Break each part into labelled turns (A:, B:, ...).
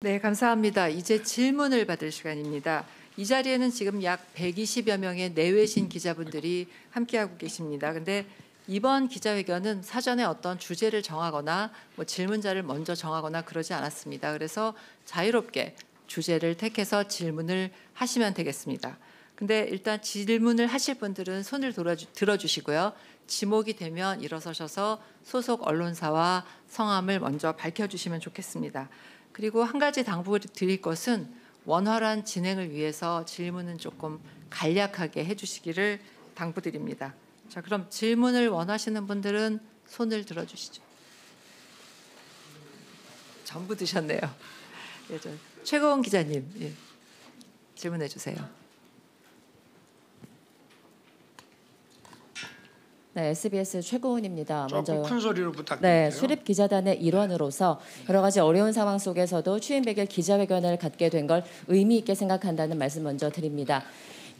A: 네, 감사합니다. 이제 질문을 받을 시간입니다. 이 자리에는 지금 약 120여 명의 내외신 기자분들이 함께하고 계십니다. 근데 이번 기자회견은 사전에 어떤 주제를 정하거나 질문자를 먼저 정하거나 그러지 않았습니다. 그래서 자유롭게 주제를 택해서 질문을 하시면 되겠습니다. 근데 일단 질문을 하실 분들은 손을 들어주시고요. 지목이 되면 일어서셔서 소속 언론사와 성함을 먼저 밝혀주시면 좋겠습니다. 그리고 한 가지 당부드릴 것은 원활한 진행을 위해서 질문은 조금 간략하게 해주시기를 당부드립니다. 자, 그럼 질문을 원하시는 분들은 손을 들어주시죠. 전부 드셨네요. 예, 최고원 기자님, 예, 질문해 주세요.
B: 네, SBS 최고은입니다.
C: 조금 큰 소리로 부탁드릴게요.
B: 네, 수립 기자단의 일원으로서 여러 가지 어려운 상황 속에서도 취임 100일 기자회견을 갖게 된 걸 의미 있게 생각한다는 말씀 먼저 드립니다.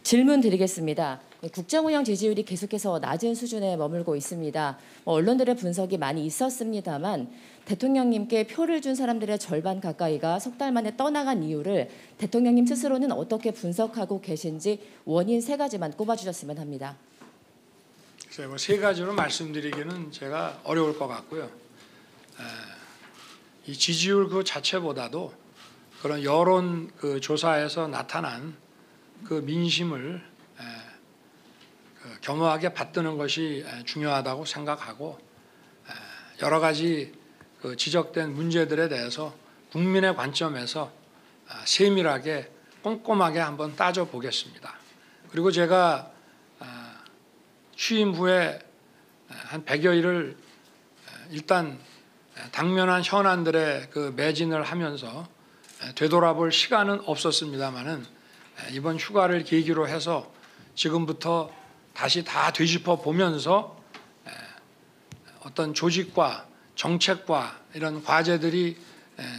B: 질문 드리겠습니다. 국정운영 지지율이 계속해서 낮은 수준에 머물고 있습니다. 언론들의 분석이 많이 있었습니다만 대통령님께 표를 준 사람들의 절반 가까이가 석 달 만에 떠나간 이유를 대통령님 스스로는 어떻게 분석하고 계신지 원인 3가지만 꼽아주셨으면 합니다.
C: 뭐 3가지로 말씀드리기는 제가 어려울 것 같고요. 이 지지율 그 자체보다도 그런 여론 그 조사에서 나타난 그 민심을 겸허하게 받드는 것이 중요하다고 생각하고 여러 가지 그 지적된 문제들에 대해서 국민의 관점에서 세밀하게 꼼꼼하게 한번 따져보겠습니다. 그리고 제가 취임 후에 한 100여일을 일단 당면한 현안들의 그 매진을 하면서 되돌아볼 시간은 없었습니다마는 이번 휴가를 계기로 해서 지금부터 다시 다 되짚어 보면서 어떤 조직과 정책과 이런 과제들이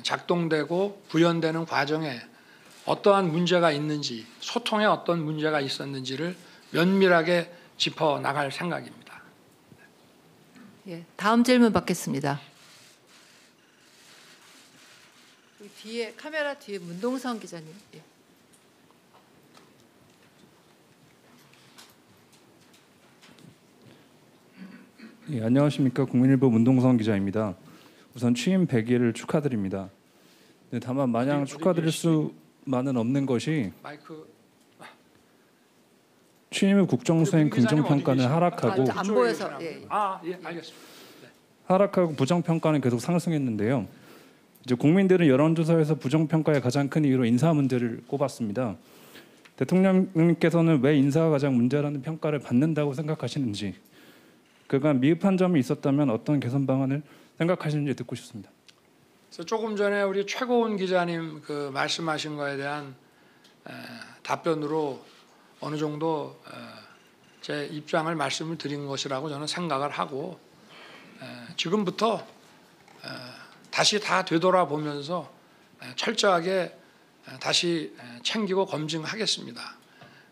C: 작동되고 구현되는 과정에 어떠한 문제가 있는지, 소통에 어떤 문제가 있었는지를 면밀하게 짚어 나갈 생각입니다.
A: 예, 다음 질문 받겠습니다. 뒤에 카메라 뒤에 문동성 기자님. 예.
D: 예, 안녕하십니까. 국민일보 문동성 기자입니다. 우선 취임 100일을 축하드립니다. 네, 다만 마냥 축하드릴 수만은 없는 것이 취임 후 국정수행 긍정평가는 하락하고
A: 안 보여서
C: 예, 알겠습니다. 네.
D: 하락하고 부정평가는 계속 상승했는데요. 이제 국민들은 여론조사에서 부정평가의 가장 큰 이유로 인사 문제를 꼽았습니다. 대통령님께서는 왜 인사가 가장 문제라는 평가를 받는다고 생각하시는지, 그간 미흡한 점이 있었다면 어떤 개선 방안을 생각하시는지 듣고 싶습니다.
C: 그래서 조금 전에 우리 최고은 기자님 그 말씀하신 거에 대한 답변으로 어느 정도 제 입장을 말씀을 드린 것이라고 저는 생각을 하고 지금부터 다시 다 되돌아보면서 철저하게 다시 챙기고 검증하겠습니다.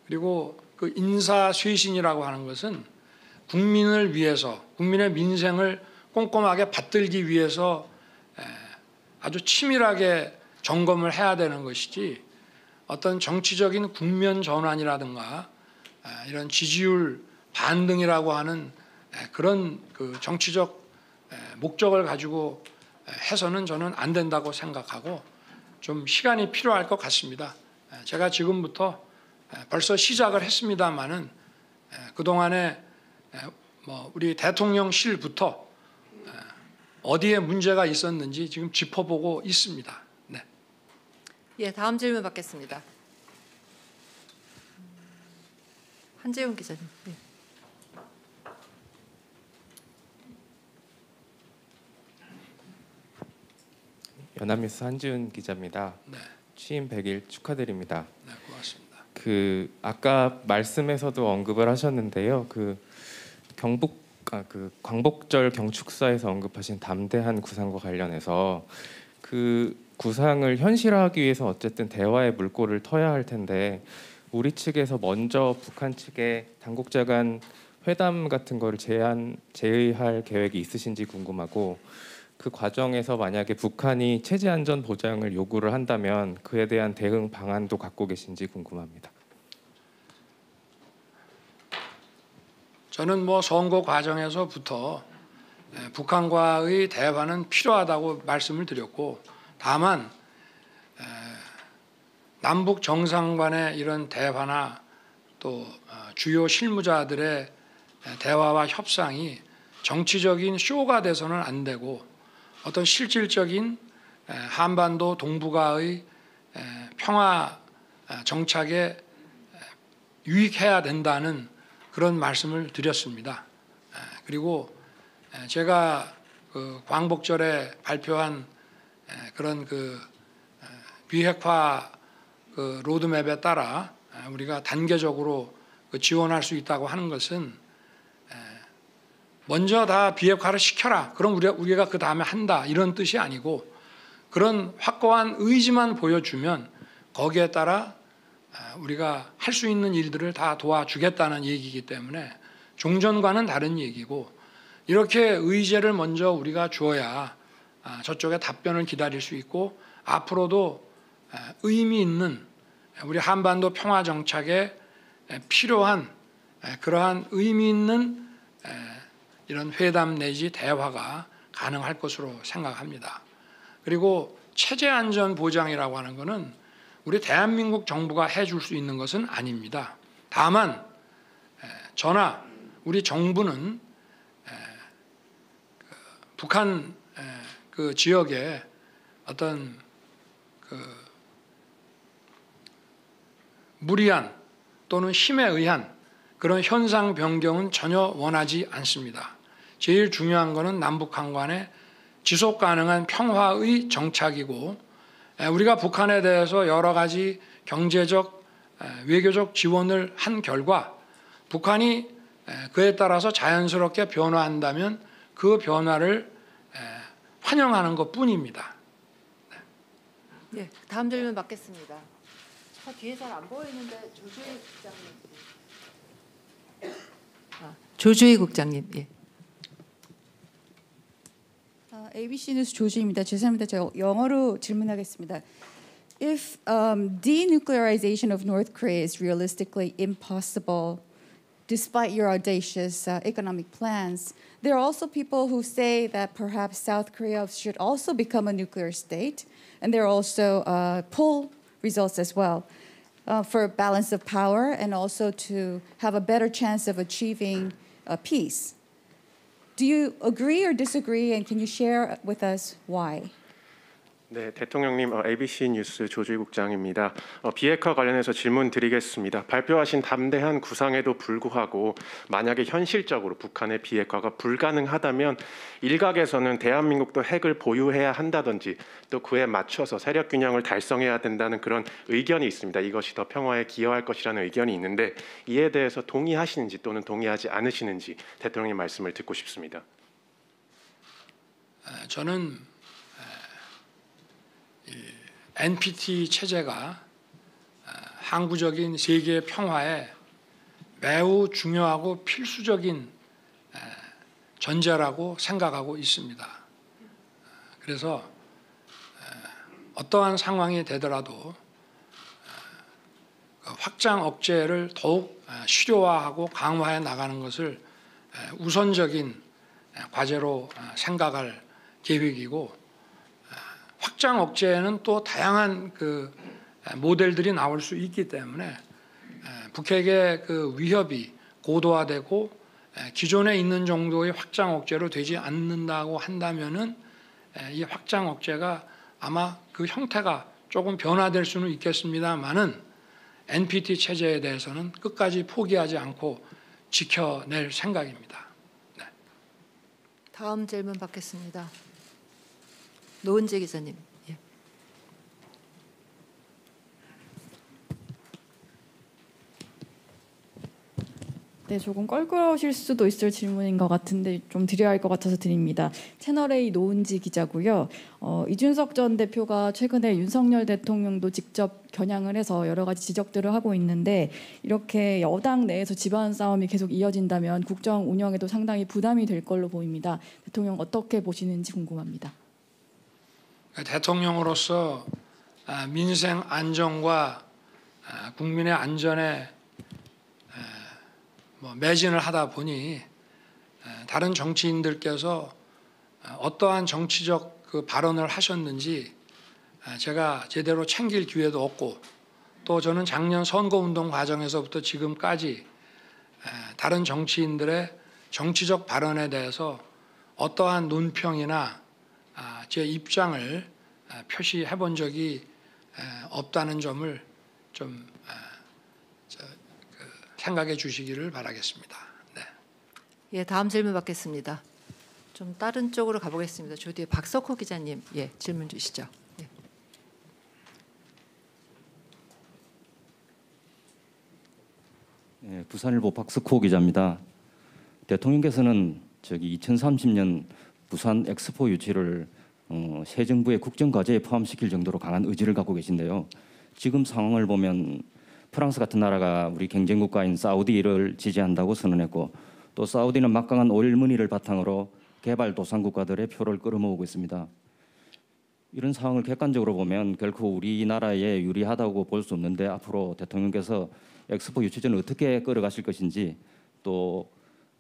C: 그리고 그 인사쇄신이라고 하는 것은 국민을 위해서, 국민의 민생을 꼼꼼하게 받들기 위해서 아주 치밀하게 점검을 해야 되는 것이지 어떤 정치적인 국면 전환이라든가 이런 지지율 반등이라고 하는 그런 그 정치적 목적을 가지고 해서는 저는 안 된다고 생각하고 좀 시간이 필요할 것 같습니다. 제가 지금부터 벌써 시작을 했습니다마는 그동안에 뭐 우리 대통령실부터 어디에 문제가 있었는지 지금 짚어보고 있습니다. 네.
A: 예, 다음 질문 받겠습니다. 한재훈 기자님. 예.
E: 연합뉴스 한지훈 기자입니다.
C: 네.
E: 취임 100일 축하드립니다.
C: 네, 고맙습니다.
E: 그 아까 말씀에서도 언급을 하셨는데요. 그 광복절 경축사에서 언급하신 담대한 구상과 관련해서 그 구상을 현실화하기 위해서 어쨌든 대화의 물꼬를 터야 할 텐데 우리 측에서 먼저 북한 측에 당국자 간 회담 같은 거를 제의할 계획이 있으신지 궁금하고, 그 과정에서 만약에 북한이 체제 안전 보장을 요구를 한다면 그에 대한 대응 방안도 갖고 계신지 궁금합니다.
C: 저는 뭐 선거 과정에서부터 북한과의 대화는 필요하다고 말씀을 드렸고, 다만 남북 정상 간의 이런 대화나 또 주요 실무자들의 대화와 협상이 정치적인 쇼가 돼서는 안 되고 어떤 실질적인 한반도 동북아의 평화 정착에 유익해야 된다는 그런 말씀을 드렸습니다. 그리고 제가 그 광복절에 발표한 그런 그 비핵화 그 로드맵에 따라 우리가 단계적으로 지원할 수 있다고 하는 것은 먼저 다 비핵화를 시켜라. 그럼 우리가 그 다음에 한다. 이런 뜻이 아니고 그런 확고한 의지만 보여주면 거기에 따라 우리가 할 수 있는 일들을 다 도와주겠다는 얘기이기 때문에 종전과는 다른 얘기고 이렇게 의지를 먼저 우리가 주어야 저쪽의 답변을 기다릴 수 있고 앞으로도 의미 있는 우리 한반도 평화 정착에 필요한 그러한 의미 있는 이런 회담 내지 대화가 가능할 것으로 생각합니다. 그리고 체제 안전 보장이라고 하는 것은 우리 대한민국 정부가 해줄 수 있는 것은 아닙니다. 다만 저나 우리 정부는 북한 그 지역에 어떤 그 무리한 또는 힘에 의한 그런 현상 변경은 전혀 원하지 않습니다. 제일 중요한 것은 남북한 간의 지속 가능한 평화의 정착이고 우리가 북한에 대해서 여러 가지 경제적, 외교적 지원을 한 결과 북한이 그에 따라서 자연스럽게 변화한다면 그 변화를 환영하는 것뿐입니다.
A: 네, 다음 질문 받겠습니다. 뒤에 잘 안 보이는데 조주희 국장님. 예.
F: ABC 뉴스 조주입니다. 죄송합니다. 저 영어로 질문하겠습니다. If denuclearization of North Korea is realistically impossible, despite your audacious economic plans, there are also people who say that perhaps South Korea should also become a nuclear state, and there are also poll results as well for balance of power and also to have a better chance of achieving peace. Do you agree or disagree, and can you share with us why?
G: 네, 대통령님, ABC 뉴스 조주희 국장입니다. 비핵화 관련해서 질문 드리겠습니다. 발표하신 담대한 구상에도 불구하고 만약에 현실적으로 북한의 비핵화가 불가능하다면 일각에서는 대한민국도 핵을 보유해야 한다든지 또 그에 맞춰서 세력 균형을 달성해야 된다는 그런 의견이 있습니다. 이것이 더 평화에 기여할 것이라는 의견이 있는데 이에 대해서 동의하시는지 또는 동의하지 않으시는지 대통령님 말씀을 듣고 싶습니다.
C: 저는 NPT 체제가 항구적인 세계 평화에 매우 중요하고 필수적인 전제라고 생각하고 있습니다. 그래서 어떠한 상황이 되더라도 확장 억제를 더욱 실효화하고 강화해 나가는 것을 우선적인 과제로 생각할 계획이고 확장 억제에는 또 다양한 그 모델들이 나올 수 있기 때문에 북핵의 그 위협이 고도화되고 기존에 있는 정도의 확장 억제로 되지 않는다고 한다면은 이 확장 억제가 아마 그 형태가 조금 변화될 수는 있겠습니다만은 NPT 체제에 대해서는 끝까지 포기하지 않고 지켜낼 생각입니다. 네.
A: 다음 질문 받겠습니다. 노은재 기자님. 예.
F: 네, 조금 껄끄러우실 수도 있을 질문인 것 같은데 좀 드려야 할 것 같아서 드립니다. 채널A 노은지 기자고요. 이준석 전 대표가 최근에 윤석열 대통령도 직접 겨냥을 해서 여러 가지 지적들을 하고 있는데 이렇게 여당 내에서 집안 싸움이 계속 이어진다면 국정 운영에도 상당히 부담이 될 걸로 보입니다. 대통령 어떻게 보시는지 궁금합니다.
C: 대통령으로서 민생 안정과 국민의 안전에 매진을 하다 보니 다른 정치인들께서 어떠한 정치적 그 발언을 하셨는지 제가 제대로 챙길 기회도 없고 또 저는 작년 선거운동 과정에서부터 지금까지 다른 정치인들의 정치적 발언에 대해서 어떠한 논평이나 제 입장을 표시해 본 적이 없다는 점을 좀 생각해 주시기를 바라겠습니다. 네.
A: 예, 다음 질문 받겠습니다. 좀 다른 쪽으로 가보겠습니다. 저 뒤에 박석호 기자님, 예, 질문 주시죠. 예.
H: 네, 부산일보 박석호 기자입니다. 대통령께서는 2030년 부산 엑스포 유치를 새 정부의 국정과제에 포함시킬 정도로 강한 의지를 갖고 계신데요. 지금 상황을 보면 프랑스 같은 나라가 우리 경쟁국가인 사우디를 지지한다고 선언했고 또 사우디는 막강한 오일머니를 바탕으로 개발도상국가들의 표를 끌어모으고 있습니다. 이런 상황을 객관적으로 보면 결코 우리나라에 유리하다고 볼 수 없는데 앞으로 대통령께서 엑스포 유치전을 어떻게 끌어가실 것인지 또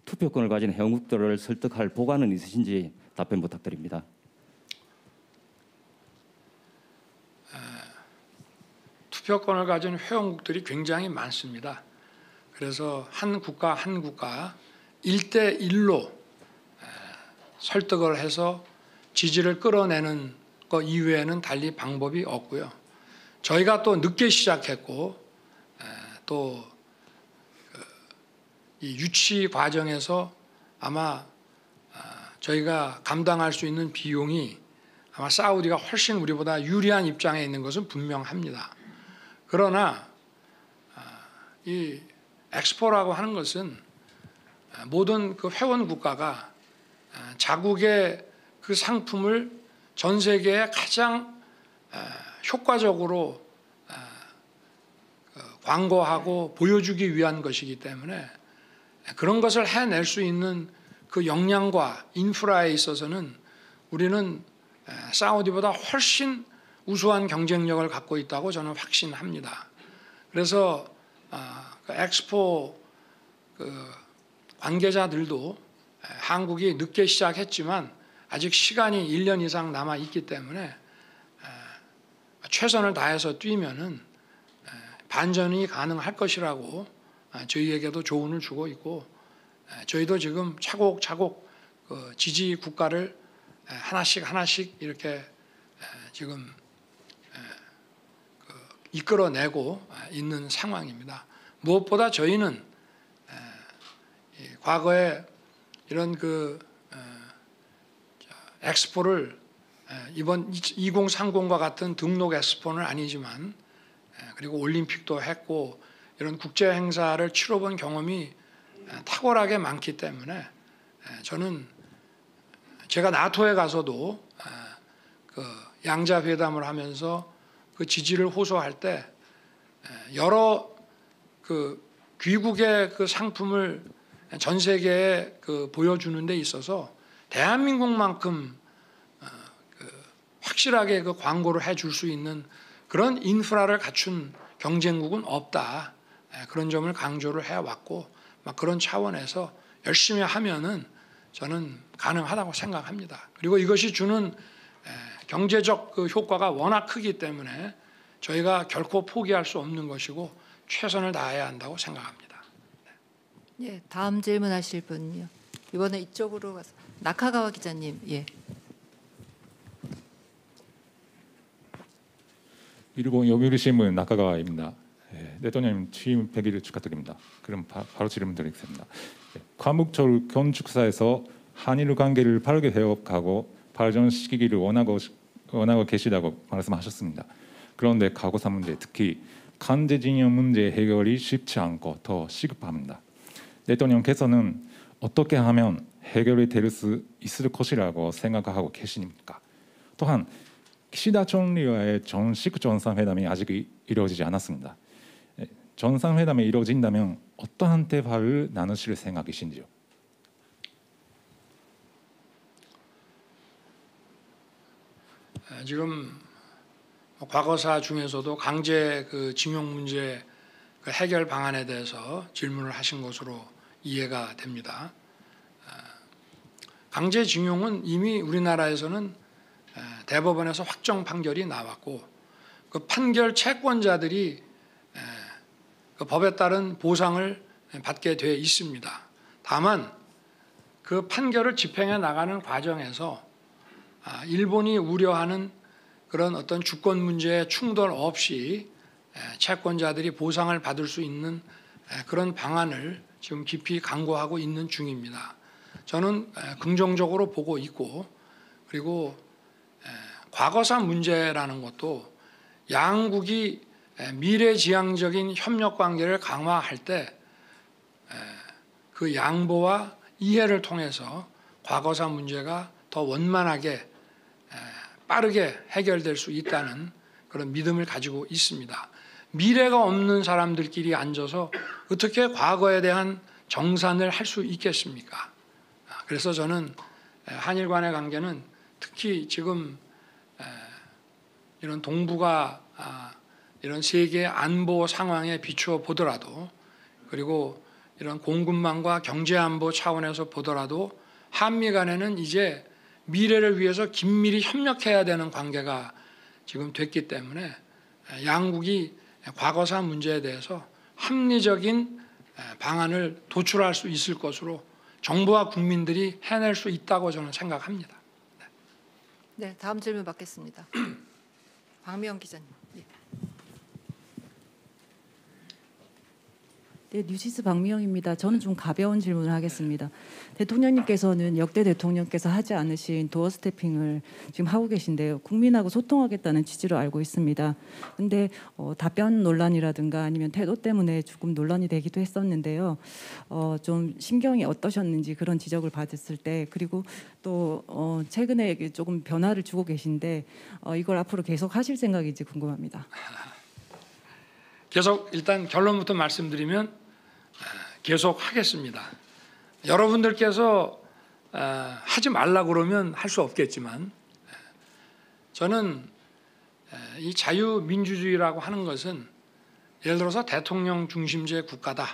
H: 투표권을 가진 회원국들을 설득할 보관은 있으신지 답변 부탁드립니다.
C: 투표권을 가진 회원국들이 굉장히 많습니다. 그래서 한 국가 1대1로 설득을 해서 지지를 끌어내는 것 이외에는 달리 방법이 없고요. 저희가 또 늦게 시작했고 또 이 유치 과정에서 아마 저희가 감당할 수 있는 비용이 아마 사우디가 훨씬 우리보다 유리한 입장에 있는 것은 분명합니다. 그러나 이 엑스포라고 하는 것은 모든 그 회원 국가가 자국의 그 상품을 전 세계에 가장 효과적으로 광고하고 보여주기 위한 것이기 때문에 그런 것을 해낼 수 있는 그 역량과 인프라에 있어서는 우리는 사우디보다 훨씬 우수한 경쟁력을 갖고 있다고 저는 확신합니다. 그래서 그 엑스포 그 관계자들도 한국이 늦게 시작했지만 아직 시간이 1년 이상 남아 있기 때문에 최선을 다해서 뛰면은 반전이 가능할 것이라고 저희에게도 조언을 주고 있고 저희도 지금 차곡차곡 그 지지 국가를 하나씩 이렇게 지금 이끌어내고 있는 상황입니다. 무엇보다 저희는 과거에 이런 그 엑스포를 이번 2030과 같은 등록 엑스포는 아니지만 그리고 올림픽도 했고 이런 국제 행사를 치러본 경험이 탁월하게 많기 때문에 저는 제가 나토에 가서도 그 양자 회담을 하면서 그 지지를 호소할 때 여러 그 귀국의 그 상품을 전 세계에 그 보여주는 데 있어서 대한민국만큼 그 확실하게 그 광고를 해줄 수 있는 그런 인프라를 갖춘 경쟁국은 없다. 그런 점을 강조를 해왔고 막 그런 차원에서 열심히 하면은 저는 가능하다고 생각합니다. 그리고 이것이 주는 경제적 그 효과가 워낙 크기 때문에 저희가 결코 포기할 수 없는 것이고 최선을 다해야 한다고 생각합니다.
A: 예, 다음 질문하실 분요. 이번에 이쪽으로 가서 나카가와 기자님. 예.
I: 일본 요미우리신문 나카가와입니다. 대통령 취임 100일을 축하드립니다. 그럼 바로 질문 드리겠습니다. 광복절 건축사에서 한일 관계를 빠르게 회복하고 발전시키기를 원하고 계시다고 말씀하셨습니다. 그런데 가구사 문제, 특히 강제징용 문제 해결이 쉽지 않고 더 시급합니다. 대통령께서는 어떻게 하면 해결이 될 수 있을 것이라고 생각하고 계십니까? 또한 기시다 총리와의 정식 정상회담이 아직 이루어지지 않았습니다. 정상회담이 이루어진다면 어떠한 대화를 나누실 생각이신지요?
C: 지금 과거사 중에서도 강제 그 징용 문제 그 해결 방안에 대해서 질문을 하신 것으로 이해가 됩니다. 강제 징용은 이미 우리나라에서는 대법원에서 확정 판결이 나왔고 그 판결 채권자들이 그 법에 따른 보상을 받게 돼 있습니다. 다만 그 판결을 집행해 나가는 과정에서 일본이 우려하는 그런 어떤 주권 문제에 충돌 없이 채권자들이 보상을 받을 수 있는 그런 방안을 지금 깊이 강구하고 있는 중입니다. 저는 긍정적으로 보고 있고, 그리고 과거사 문제라는 것도 양국이 미래지향적인 협력 관계를 강화할 때 그 양보와 이해를 통해서 과거사 문제가 더 원만하게 빠르게 해결될 수 있다는 그런 믿음을 가지고 있습니다. 미래가 없는 사람들끼리 앉아서 어떻게 과거에 대한 정산을 할 수 있겠습니까? 그래서 저는 한일 간의 관계는 특히 지금 이런 동북아 이런 세계 안보 상황에 비추어 보더라도, 그리고 이런 공급망과 경제안보 차원에서 보더라도 한미 간에는 이제 미래를 위해서 긴밀히 협력해야 되는 관계가 지금 됐기 때문에 양국이 과거사 문제에 대해서 합리적인 방안을 도출할 수 있을 것으로 정부와 국민들이 해낼 수 있다고 저는 생각합니다.
A: 네, 다음 질문 받겠습니다. 박미영 기자님. 예.
J: 네, 뉴시스 박미영입니다. 저는 좀 가벼운 질문을 하겠습니다. 대통령님께서는 역대 대통령께서 하지 않으신 도어 스태핑을 지금 하고 계신데요. 국민하고 소통하겠다는 취지로 알고 있습니다. 그런데 답변 논란이라든가 아니면 태도 때문에 조금 논란이 되기도 했었는데요. 좀 심경이 어떠셨는지 그런 지적을 받았을 때, 그리고 또 최근에 조금 변화를 주고 계신데 이걸 앞으로 계속 하실 생각인지 궁금합니다.
C: 계속 일단 결론부터 말씀드리면 계속 하겠습니다. 여러분들께서 하지 말라 그러면 할 수 없겠지만, 저는 이 자유민주주의라고 하는 것은 예를 들어서 대통령 중심제 국가다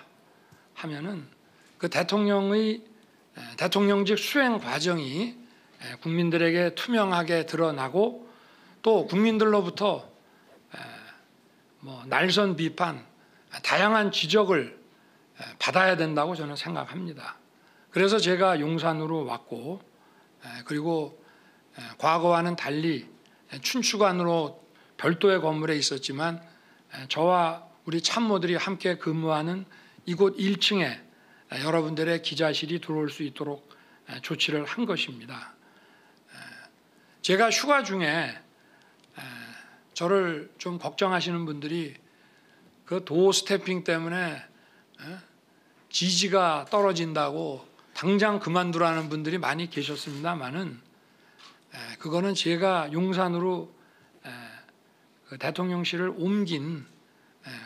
C: 하면은 그 대통령직 수행 과정이 국민들에게 투명하게 드러나고, 또 국민들로부터 날선 비판, 다양한 지적을 받아야 된다고 저는 생각합니다. 그래서 제가 용산으로 왔고, 그리고 과거와는 달리 춘추관으로 별도의 건물에 있었지만 저와 우리 참모들이 함께 근무하는 이곳 1층에 여러분들의 기자실이 들어올 수 있도록 조치를 한 것입니다. 제가 휴가 중에 저를 좀 걱정하시는 분들이 그 도어 스태핑 때문에 지지가 떨어진다고 당장 그만두라는 분들이 많이 계셨습니다만은, 그거는 제가 용산으로 그 대통령실을 옮긴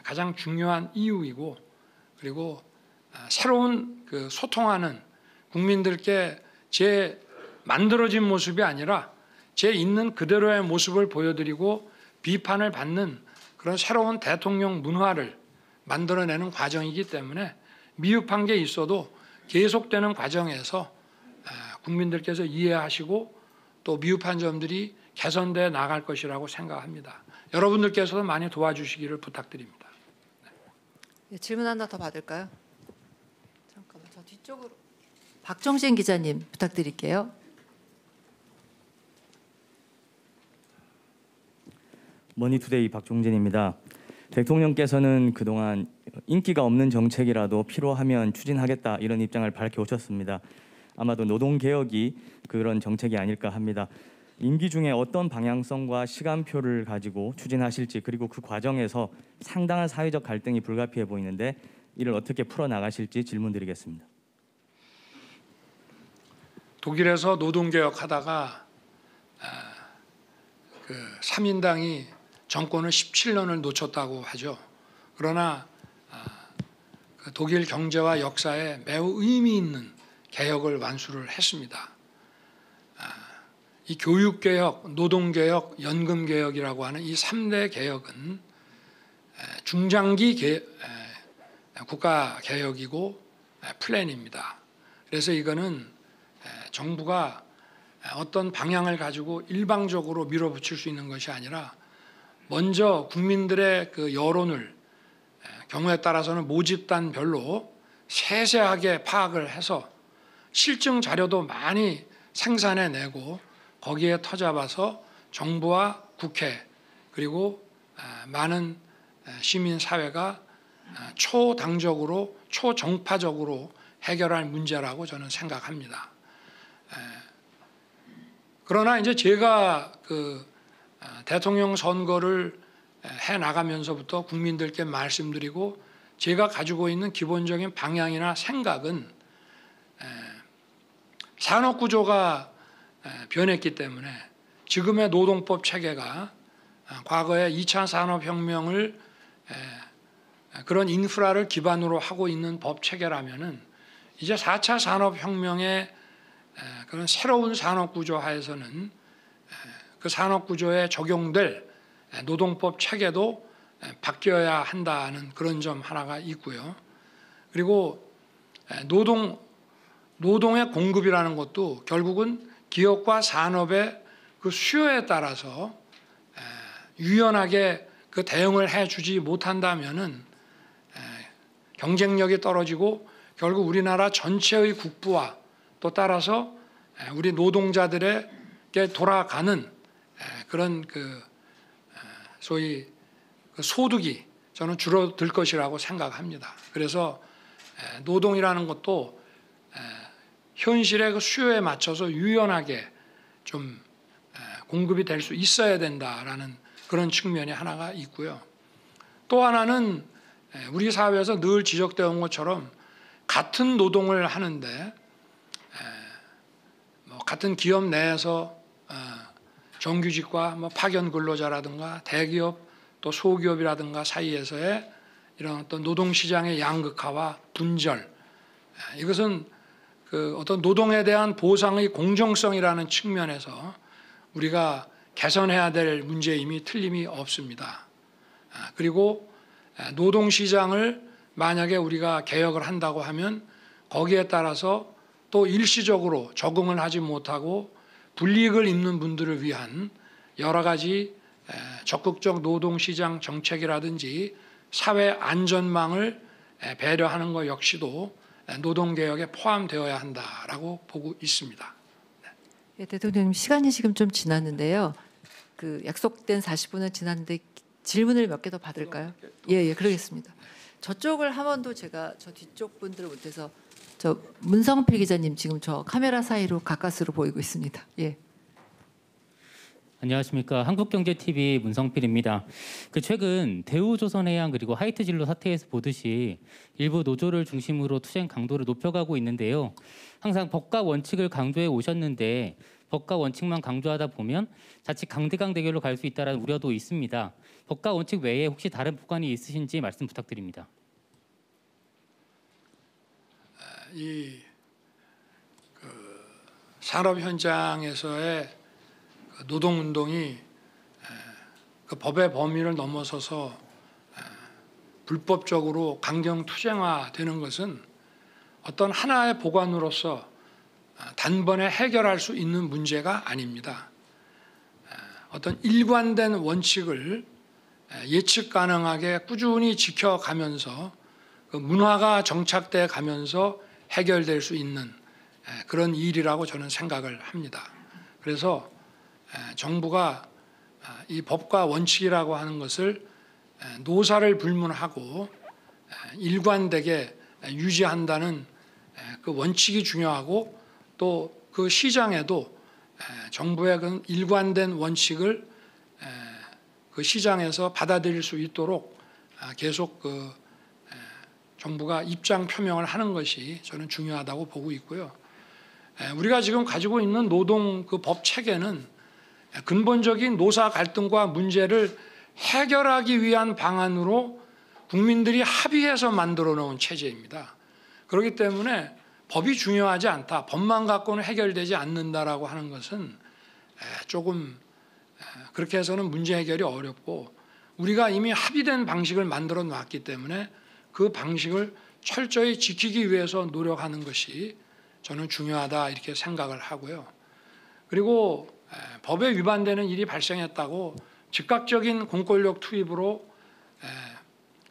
C: 가장 중요한 이유이고, 그리고 새로운 그 소통하는 국민들께 제 만들어진 모습이 아니라 제 있는 그대로의 모습을 보여드리고 비판을 받는 그런 새로운 대통령 문화를 만들어내는 과정이기 때문에 미흡한 게 있어도 계속되는 과정에서 국민들께서 이해하시고 또 미흡한 점들이 개선돼 나갈 것이라고 생각합니다. 여러분들께서도 많이 도와주시기를 부탁드립니다.
A: 네, 질문 하나 더 받을까요? 잠깐만, 저 뒤쪽으로. 박정진 기자님 부탁드릴게요.
K: 머니투데이 박종진입니다. 대통령께서는 그동안 인기가 없는 정책이라도 필요하면 추진하겠다 이런 입장을 밝혀오셨습니다. 아마도 노동개혁이 그런 정책이 아닐까 합니다. 임기 중에 어떤 방향성과 시간표를 가지고 추진하실지, 그리고 그 과정에서 상당한 사회적 갈등이 불가피해 보이는데 이를 어떻게 풀어 나가실지 질문드리겠습니다.
C: 독일에서 노동개혁하다가 그 3인당이 정권을 17년을 놓쳤다고 하죠. 그러나 그 독일 경제와 역사에 매우 의미 있는 개혁을 완수를 했습니다. 이 교육개혁, 노동개혁, 연금개혁이라고 하는 이 3대 개혁은 중장기 국가개혁이고 플랜입니다. 그래서 이거는 정부가 어떤 방향을 가지고 일방적으로 밀어붙일 수 있는 것이 아니라 먼저 국민들의 그 여론을 경우에 따라서는 모집단별로 세세하게 파악을 해서 실증 자료도 많이 생산해내고 거기에 터잡아서 정부와 국회 그리고 많은 시민사회가 초당적으로 초정파적으로 해결할 문제라고 저는 생각합니다. 그러나 이제 제가 그 대통령 선거를 해 나가면서부터 국민들께 말씀드리고 제가 가지고 있는 기본적인 방향이나 생각은 산업 구조가 변했기 때문에 지금의 노동법 체계가 과거에 2차 산업혁명을 그런 인프라를 기반으로 하고 있는 법 체계라면은 이제 4차 산업혁명의 그런 새로운 산업 구조 하에서는 그 산업 구조에 적용될 노동법 체계도 바뀌어야 한다는 그런 점 하나가 있고요. 그리고 노동의 공급이라는 것도 결국은 기업과 산업의 그 수요에 따라서 유연하게 그 대응을 해주지 못한다면은 경쟁력이 떨어지고 결국 우리나라 전체의 국부와 또 따라서 우리 노동자들에게 돌아가는 그런 그 소위 그 소득이 저는 줄어들 것이라고 생각합니다. 그래서 노동이라는 것도 현실의 그 수요에 맞춰서 유연하게 좀 공급이 될 수 있어야 된다라는 그런 측면이 하나가 있고요. 또 하나는 우리 사회에서 늘 지적되어 온 것처럼 같은 노동을 하는데 같은 기업 내에서 정규직과 파견 근로자라든가 대기업 또 소기업이라든가 사이에서의 이런 어떤 노동시장의 양극화와 분절, 이것은 그 어떤 노동에 대한 보상의 공정성이라는 측면에서 우리가 개선해야 될 문제임이 틀림이 없습니다. 그리고 노동시장을 만약에 우리가 개혁을 한다고 하면 거기에 따라서 또 일시적으로 적응을 하지 못하고 불이익을 입는 분들을 위한 여러 가지 적극적 노동시장 정책이라든지 사회 안전망을 배려하는 것 역시도 노동개혁에 포함되어야 한다라고 보고 있습니다.
A: 네, 대통령님 시간이 지금 좀 지났는데요. 그 약속된 40분은 지났는데 질문을 몇 개 더 받을까요? 예, 그러겠습니다. 저쪽을 한 번도 제가 저 뒤쪽 분들을 못해서 저 문성필 기자님 지금 저 카메라 사이로 가까스로 보이고 있습니다. 예.
L: 안녕하십니까. 한국경제TV 문성필입니다. 그 최근 대우조선해양 그리고 하이트진로 사태에서 보듯이 일부 노조를 중심으로 투쟁 강도를 높여가고 있는데요. 항상 법과 원칙을 강조해 오셨는데 법과 원칙만 강조하다 보면 자칫 강대강 대결로 갈 수 있다는 우려도 있습니다. 법과 원칙 외에 혹시 다른 법관이 있으신지 말씀 부탁드립니다.
C: 이 산업 현장에서의 노동운동이 그 법의 범위를 넘어서서 불법적으로 강경투쟁화되는 것은 어떤 하나의 보관으로서 단번에 해결할 수 있는 문제가 아닙니다. 어떤 일관된 원칙을 예측 가능하게 꾸준히 지켜가면서 그 문화가 정착돼 가면서 해결될 수 있는 그런 일이라고 저는 생각을 합니다. 그래서 정부가 이 법과 원칙이라고 하는 것을 노사를 불문하고 일관되게 유지한다는 그 원칙이 중요하고 또 그 시장에도 정부의 그 일관된 원칙을 그 시장에서 받아들일 수 있도록 계속 그 정부가 입장 표명을 하는 것이 저는 중요하다고 보고 있고요. 우리가 지금 가지고 있는 노동 그 법 체계는 근본적인 노사 갈등과 문제를 해결하기 위한 방안으로 국민들이 합의해서 만들어 놓은 체제입니다. 그렇기 때문에 법이 중요하지 않다. 법만 갖고는 해결되지 않는다라고 하는 것은 조금 그렇게 해서는 문제 해결이 어렵고 우리가 이미 합의된 방식을 만들어 놨기 때문에 그 방식을 철저히 지키기 위해서 노력하는 것이 저는 중요하다 이렇게 생각을 하고요. 그리고 법에 위반되는 일이 발생했다고 즉각적인 공권력 투입으로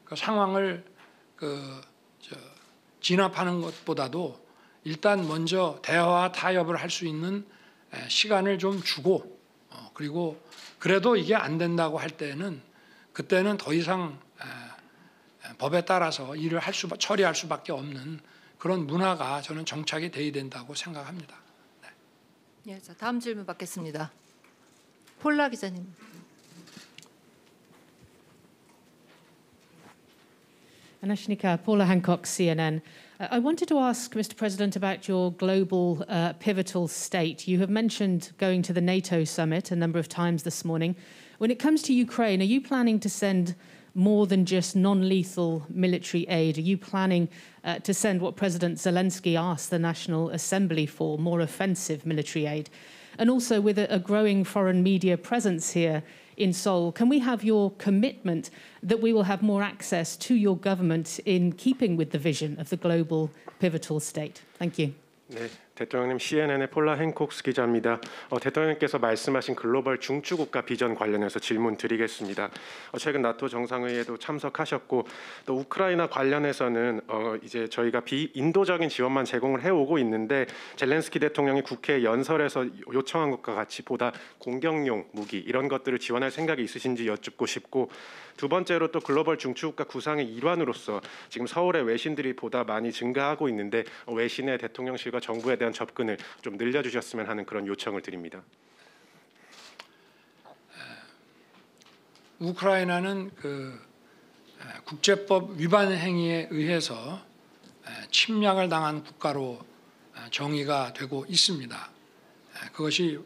C: 그 상황을 진압하는 것보다도 일단 먼저 대화와 타협을 할 수 있는 시간을 좀 주고 그리고 그래도 이게 안 된다고 할 때는 그때는 더 이상 법에 따라서 일을 처리할 수밖에 없는 그런 문화가 저는 정착이 돼야 된다고 생각합니다. 네.
A: 예, 자, 다음 질문 받겠습니다. 폴라 기자님.
M: Anashnika, Paula Hancock, CNN. I wanted to ask, Mr. President, about your global pivotal state. You have mentioned going to the NATO summit a number of times this morning. When it comes to Ukraine, are you planning to send more than just non-lethal military aid? Are you planning to send what President Zelensky asked the National Assembly for, more offensive military aid? And also, with a growing foreign media presence here in Seoul, can we have your commitment that we will have more access to your government in keeping with the vision of the global pivotal state? Thank you.
G: 네, 대통령님, CNN의 폴라 행콕스 기자입니다. 대통령님께서 말씀하신 글로벌 중추국가 비전 관련해서 질문 드리겠습니다. 최근 나토 정상회의에도 참석하셨고 또 우크라이나 관련해서는 이제 저희가 비인도적인 지원만 제공을 해오고 있는데 젤렌스키 대통령이 국회 연설에서 요청한 것과 같이 보다 공격용 무기 이런 것들을 지원할 생각이 있으신지 여쭙고 싶고 두 번째로 또 글로벌 중추국가 구상의 일환으로서 지금 서울의 외신들이 보다 많이 증가하고 있는데 외신의 대통령실과 정부에 대한 접근을 좀 늘려주셨으면 하는 그런 요청을 드립니다.
C: 우크라이나는 그 국제법 위반 행위에 의해서 침략을 당한 국가로 정의가 되고 있습니다. 그것이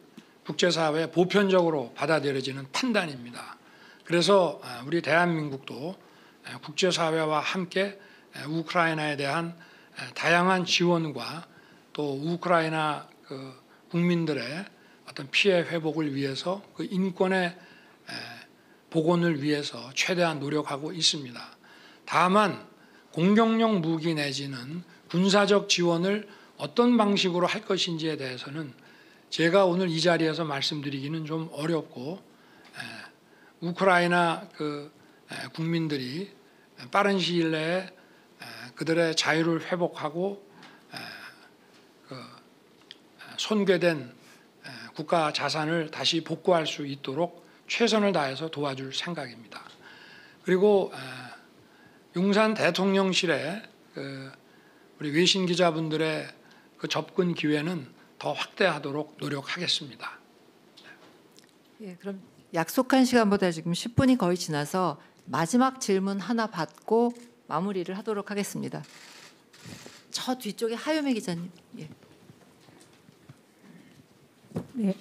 C: 국제사회에 보편적으로 받아들여지는 판단입니다. 그래서 우리 대한민국도 국제사회와 함께 우크라이나에 대한 다양한 지원과 또 우크라이나 그 국민들의 어떤 피해 회복을 위해서 그 인권의 복원을 위해서 최대한 노력하고 있습니다. 다만 공격용 무기 내지는 군사적 지원을 어떤 방식으로 할 것인지에 대해서는 제가 오늘 이 자리에서 말씀드리기는 좀 어렵고 우크라이나 그 국민들이 빠른 시일 내에 그들의 자유를 회복하고 그 손괴된 국가 자산을 다시 복구할 수 있도록 최선을 다해서 도와줄 생각입니다. 그리고 용산 대통령실에 우리 외신 기자분들의 그 접근 기회는 더 확대하도록 노력하겠습니다.
A: 예, 그럼 약속한 시간보다 지금 10분이 거의 지나서 마지막 질문 하나 받고 마무리를 하도록 하겠습니다. 저 뒤쪽에 하요미 기자님. 예.
N: 네.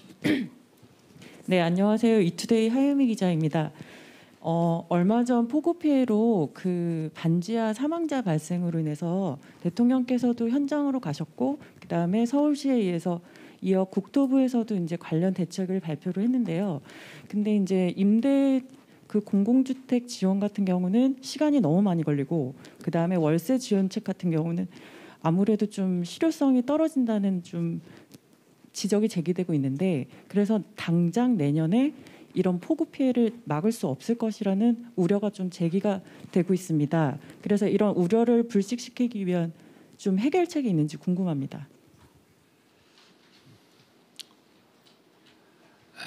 N: 네, 안녕하세요. 이투데이 하요미 기자입니다. 얼마 전 폭우 피해로 그 반지하 사망자 발생으로 인해서 대통령께서도 현장으로 가셨고 그다음에 서울시에 의해서 이어 국토부에서도 이제 관련 대책을 발표를 했는데요. 근데 이제 임대 그 공공주택 지원 같은 경우는 시간이 너무 많이 걸리고 그다음에 월세 지원책 같은 경우는 아무래도 좀 실효성이 떨어진다는 좀 지적이 제기되고 있는데 그래서 당장 내년에 이런 폭우 피해를 막을 수 없을 것이라는 우려가 좀 제기가 되고 있습니다. 그래서 이런 우려를 불식시키기 위한 좀 해결책이 있는지 궁금합니다.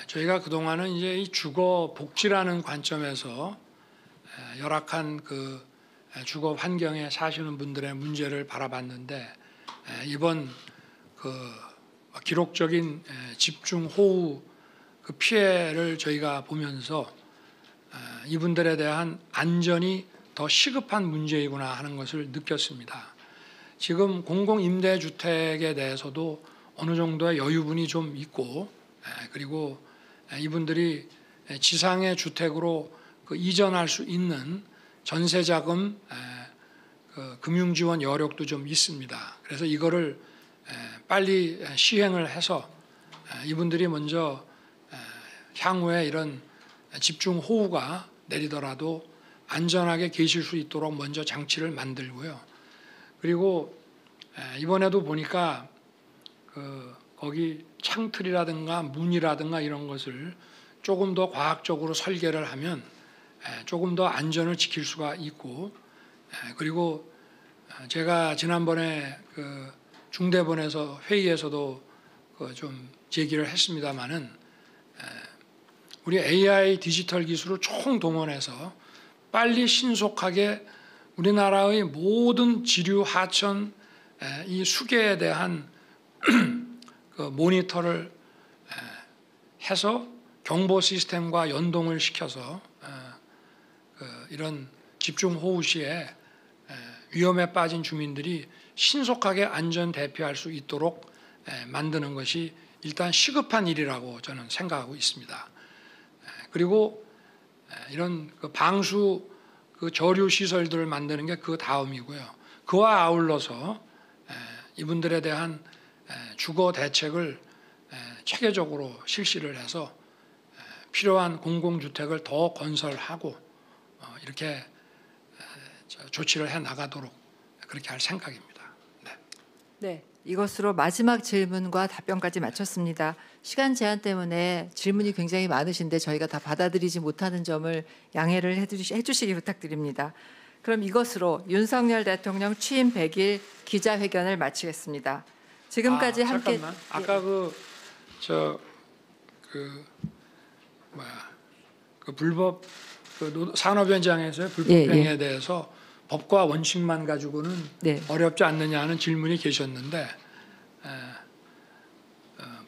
C: 저희가 그동안은 이제 이 주거 복지라는 관점에서 열악한 그 주거 환경에 사시는 분들의 문제를 바라봤는데 이번 그 기록적인 집중 호우 그 피해를 저희가 보면서 이분들에 대한 안전이 더 시급한 문제이구나 하는 것을 느꼈습니다. 지금 공공임대주택에 대해서도 어느 정도의 여유분이 좀 있고, 그리고 이분들이 지상의 주택으로 이전할 수 있는 전세자금 금융지원 여력도 좀 있습니다. 그래서 이거를 빨리 시행을 해서 이분들이 먼저 향후에 이런 집중호우가 내리더라도 안전하게 계실 수 있도록 먼저 장치를 만들고요. 그리고 이번에도 보니까 거기 창틀이라든가 문이라든가 이런 것을 조금 더 과학적으로 설계를 하면 조금 더 안전을 지킬 수가 있고, 그리고 제가 지난번에 중대본에서 회의에서도 좀 제기를 했습니다마는 우리 AI 디지털 기술을 총동원해서 빨리 신속하게 우리나라의 모든 지류 하천 이 수계에 대한 모니터를 해서 경보 시스템과 연동을 시켜서 이런 집중호우 시에 위험에 빠진 주민들이 신속하게 안전 대피할 수 있도록 만드는 것이 일단 시급한 일이라고 저는 생각하고 있습니다. 그리고 이런 방수 저류 시설들을 만드는 게 그 다음이고요. 그와 아울러서 이분들에 대한 주거 대책을 체계적으로 실시를 해서 필요한 공공주택을 더 건설하고 이렇게 조치를 해 나가도록 그렇게 할 생각입니다.
A: 네, 이것으로 마지막 질문과 답변까지 마쳤습니다. 시간 제한 때문에 질문이 굉장히 많으신데 저희가 다 받아들이지 못하는 점을 양해를 해주시기 부탁드립니다. 그럼 이것으로 윤석열 대통령 취임 100일 기자회견을 마치겠습니다. 지금까지 함께
C: 잠깐만. 아까 불법 산업 현장에서의 불법 행위에 대해서 법과 원칙만 가지고는 어렵지 않느냐 하는 질문이 계셨는데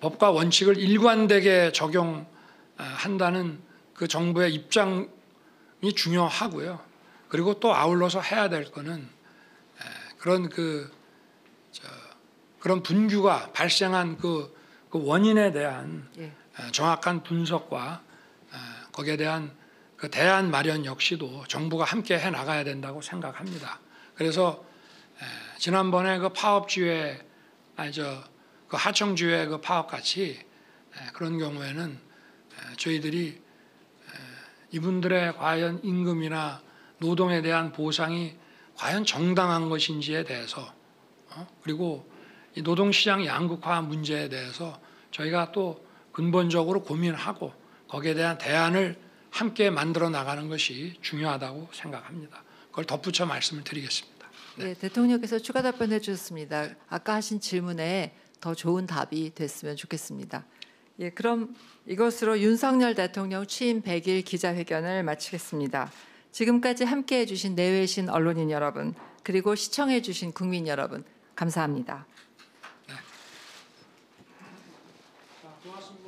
C: 법과 원칙을 일관되게 적용한다는 그 정부의 입장이 중요하고요. 그리고 또 아울러서 해야 될 거는 그런 분규가 발생한 그 원인에 대한 정확한 분석과 거기에 대한 그 대안 마련 역시도 정부가 함께 해 나가야 된다고 생각합니다. 그래서 지난번에 그 파업지회, 그 하청지회 그 파업 같이 그런 경우에는 저희들이 이분들의 과연 임금이나 노동에 대한 보상이 과연 정당한 것인지에 대해서 그리고 이 노동시장 양극화 문제에 대해서 저희가 또 근본적으로 고민하고 거기에 대한 대안을 함께 만들어 나가는 것이 중요하다고 생각합니다. 그걸 덧붙여 말씀을 드리겠습니다.
A: 네, 대통령께서 추가 답변해 주셨습니다. 아까 하신 질문에 더 좋은 답이 됐으면 좋겠습니다. 예, 그럼 이것으로 윤석열 대통령 취임 100일 기자회견을 마치겠습니다. 지금까지 함께해 주신 내외신 언론인 여러분, 그리고 시청해 주신 국민 여러분, 감사합니다.
C: 고맙습니다.